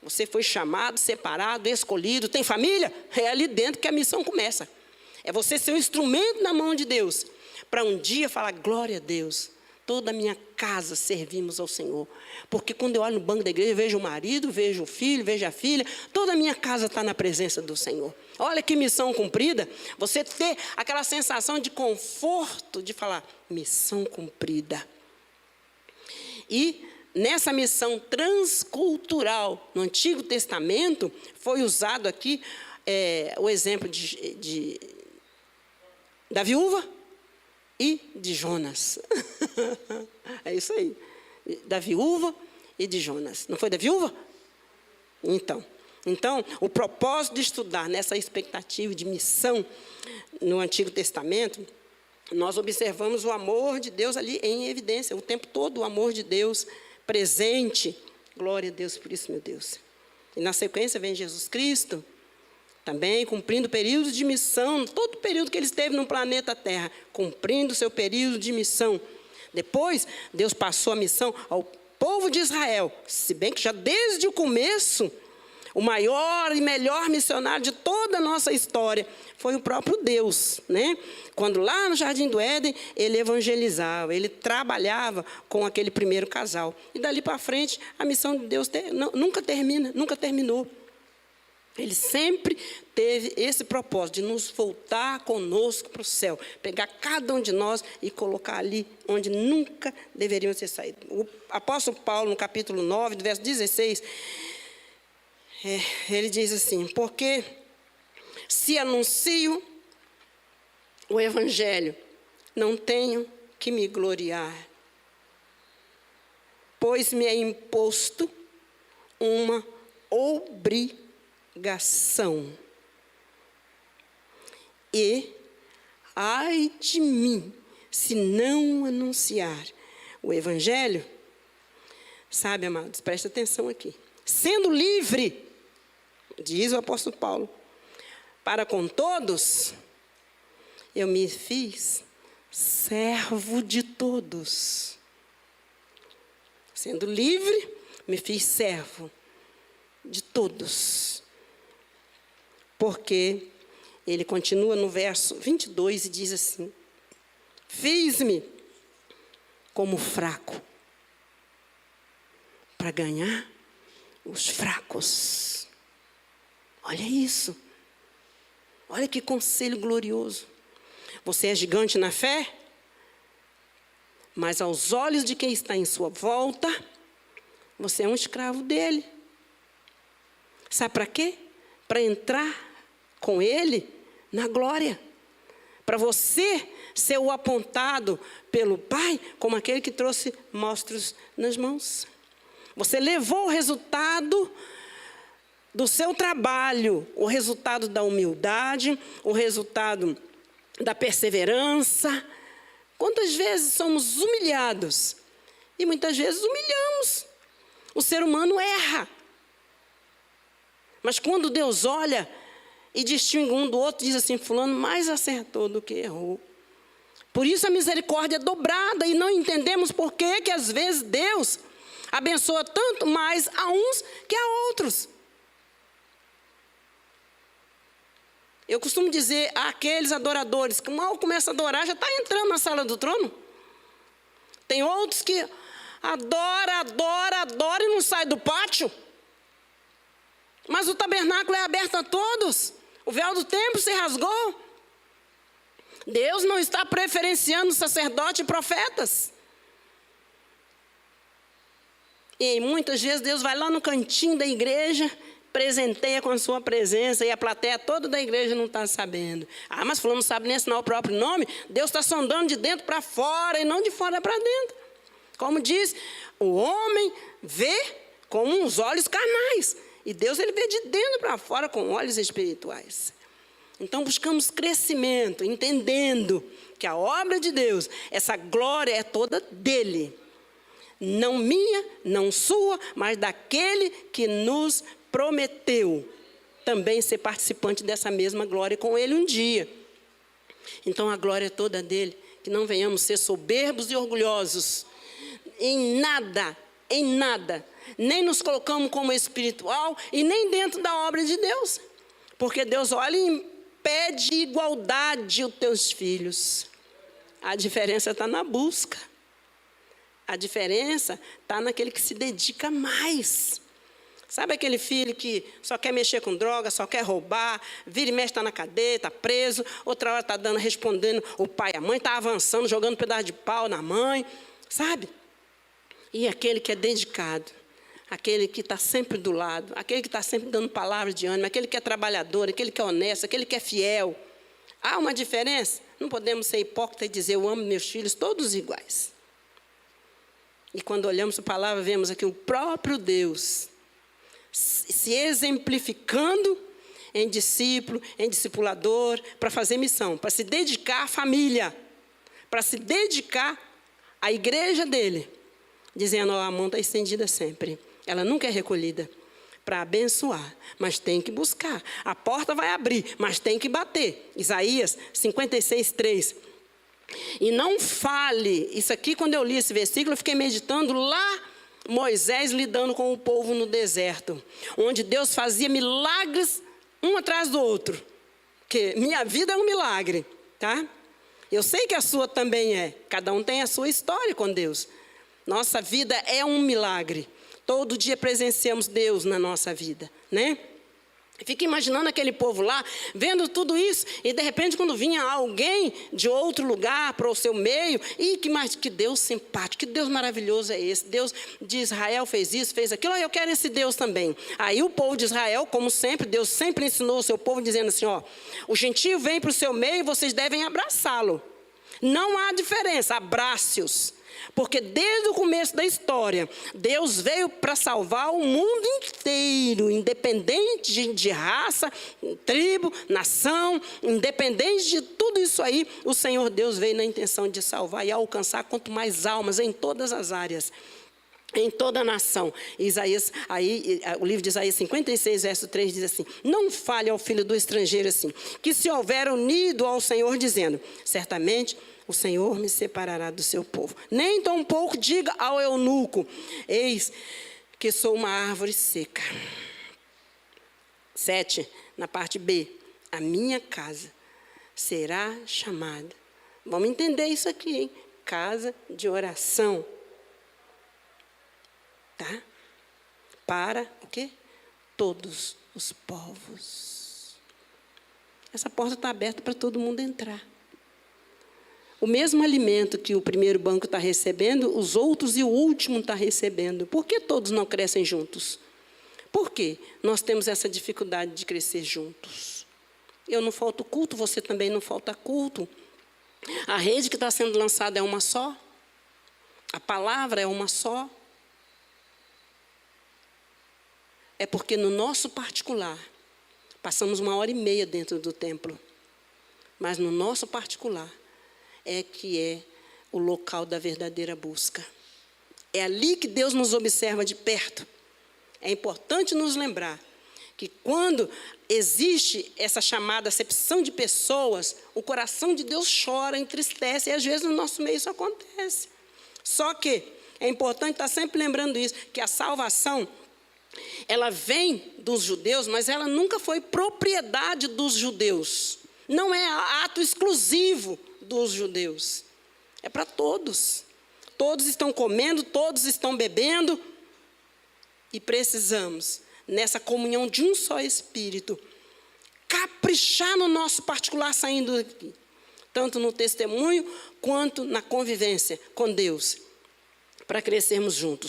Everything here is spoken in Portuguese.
Você foi chamado, separado, escolhido, tem família? É ali dentro que a missão começa. É você ser um instrumento na mão de Deus, para um dia falar, glória a Deus, toda a minha casa servimos ao Senhor. Porque quando eu olho no banco da igreja, vejo o marido, vejo o filho, vejo a filha, toda a minha casa está na presença do Senhor. Olha que missão cumprida, você ter aquela sensação de conforto, de falar, missão cumprida. E nessa missão transcultural, no Antigo Testamento, foi usado aqui o exemplo da viúva e de Jonas. É isso aí. Da viúva e de Jonas. Não foi da viúva? Então, o propósito de estudar nessa expectativa de missão no Antigo Testamento, nós observamos o amor de Deus ali em evidência, o tempo todo o amor de Deus presente. Glória a Deus por isso, meu Deus. E na sequência vem Jesus Cristo, também cumprindo períodos de missão, todo o período que ele esteve no planeta Terra, cumprindo seu período de missão. Depois, Deus passou a missão ao povo de Israel, se bem que já desde o começo, o maior e melhor missionário de toda a nossa história foi o próprio Deus, né? Quando lá no Jardim do Éden, ele evangelizava, ele trabalhava com aquele primeiro casal. E dali para frente, a missão de Deus nunca terminou. Ele sempre teve esse propósito de nos voltar conosco para o céu, pegar cada um de nós e colocar ali onde nunca deveriam ter saído. O apóstolo Paulo, no capítulo 9, do verso 16, ele diz assim, porque se anuncio o evangelho, não tenho que me gloriar, pois me é imposto uma obrigação. E ai de mim, se não anunciar o evangelho. Sabe, amados, presta atenção aqui. Sendo livre, diz o apóstolo Paulo, para com todos, eu me fiz servo de todos. Sendo livre, me fiz servo de todos. Porque ele continua no verso 22 e diz assim, fiz-me como fraco, para ganhar os fracos. Olha isso. Olha que conselho glorioso. Você é gigante na fé, mas aos olhos de quem está em sua volta, você é um escravo dele. Sabe para quê? Para entrar com ele na glória. Para você ser o apontado pelo Pai como aquele que trouxe mostros nas mãos. Você levou o resultado do seu trabalho, o resultado da humildade, o resultado da perseverança. Quantas vezes somos humilhados? E muitas vezes humilhamos. O ser humano erra. Mas quando Deus olha e distingue um do outro, diz assim, fulano mais acertou do que errou. Por isso a misericórdia é dobrada e não entendemos por que às vezes Deus abençoa tanto mais a uns que a outros. Eu costumo dizer àqueles adoradores que mal começam a adorar, já está entrando na sala do trono. Tem outros que adora e não sai do pátio. Mas o tabernáculo é aberto a todos. O véu do templo se rasgou. Deus não está preferenciando sacerdotes e profetas. E muitas vezes Deus vai lá no cantinho da igreja, presenteia com a sua presença e a plateia toda da igreja não está sabendo. Ah, mas fulano não sabe nem assinar o próprio nome. Deus está sondando de dentro para fora e não de fora para dentro. Como diz, o homem vê com uns olhos carnais. E Deus ele vê de dentro para fora com olhos espirituais. Então buscamos crescimento, entendendo que a obra de Deus, essa glória é toda dele. Não minha, não sua, mas daquele que nos prometeu também ser participante dessa mesma glória com ele um dia. Então a glória é toda dele, que não venhamos ser soberbos e orgulhosos. Em nada nem nos colocamos como espiritual e nem dentro da obra de Deus. Porque Deus olha e pede igualdade aos teus filhos. A diferença está na busca. A diferença está naquele que se dedica mais. Sabe aquele filho que só quer mexer com droga, só quer roubar, vira e mexe, está na cadeia, está preso, outra hora está respondendo o pai e a mãe, está avançando, jogando um pedaço de pau na mãe, sabe? E aquele que é dedicado, aquele que está sempre do lado, aquele que está sempre dando palavras de ânimo, aquele que é trabalhador, aquele que é honesto, aquele que é fiel. Há uma diferença? Não podemos ser hipócritas e dizer, eu amo meus filhos todos iguais. E quando olhamos a palavra, vemos aqui o próprio Deus se exemplificando em discípulo, em discipulador, para fazer missão, para se dedicar à família, para se dedicar à igreja dele, dizendo, a mão está estendida sempre, ela nunca é recolhida, para abençoar, mas tem que buscar, a porta vai abrir, mas tem que bater. Isaías 56:3. E não fale, isso aqui quando eu li esse versículo, eu fiquei meditando lá, Moisés lidando com o povo no deserto, onde Deus fazia milagres um atrás do outro, porque minha vida é um milagre, tá? Eu sei que a sua também é, cada um tem a sua história com Deus. Nossa vida é um milagre, todo dia presenciamos Deus na nossa vida, né? Fica imaginando aquele povo lá, vendo tudo isso, e de repente quando vinha alguém de outro lugar para o seu meio, e que Deus simpático, que Deus maravilhoso é esse, Deus de Israel fez isso, fez aquilo, eu quero esse Deus também. Aí o povo de Israel, como sempre, Deus sempre ensinou o seu povo dizendo assim, o gentio vem para o seu meio e vocês devem abraçá-lo. Não há diferença, abrace-os. Porque desde o começo da história, Deus veio para salvar o mundo inteiro, independente de raça, tribo, nação, independente de tudo isso aí, o Senhor Deus veio na intenção de salvar e alcançar quanto mais almas em todas as áreas, em toda a nação. Isaías, o livro de Isaías 56, verso 3 diz assim, não fale ao filho do estrangeiro assim, que se houver unido ao Senhor dizendo, certamente o Senhor me separará do seu povo. Nem tão pouco diga ao eunuco, eis que sou uma árvore seca. 7, na parte B, a minha casa será chamada. Vamos entender isso aqui, hein? Casa de oração. Tá? Para o quê? Todos os povos. Essa porta está aberta para todo mundo entrar. O mesmo alimento que o primeiro banco está recebendo, os outros e o último está recebendo. Por que todos não crescem juntos? Por quê? Nós temos essa dificuldade de crescer juntos. Eu não falto culto, você também não falta culto. A rede que está sendo lançada é uma só. A palavra é uma só. É porque no nosso particular, passamos 1h30 dentro do templo. Mas no nosso particular, é que é o local da verdadeira busca. É ali que Deus nos observa de perto. É importante nos lembrar que quando existe essa chamada acepção de pessoas, o coração de Deus chora, entristece, e às vezes no nosso meio isso acontece. Só que é importante estar sempre lembrando isso, que a salvação, ela vem dos judeus, mas ela nunca foi propriedade dos judeus. Não é ato exclusivo dos judeus. É para todos. Todos estão comendo, todos estão bebendo. E precisamos, nessa comunhão de um só Espírito, caprichar no nosso particular saindo daqui. Tanto no testemunho, quanto na convivência com Deus. Para crescermos juntos.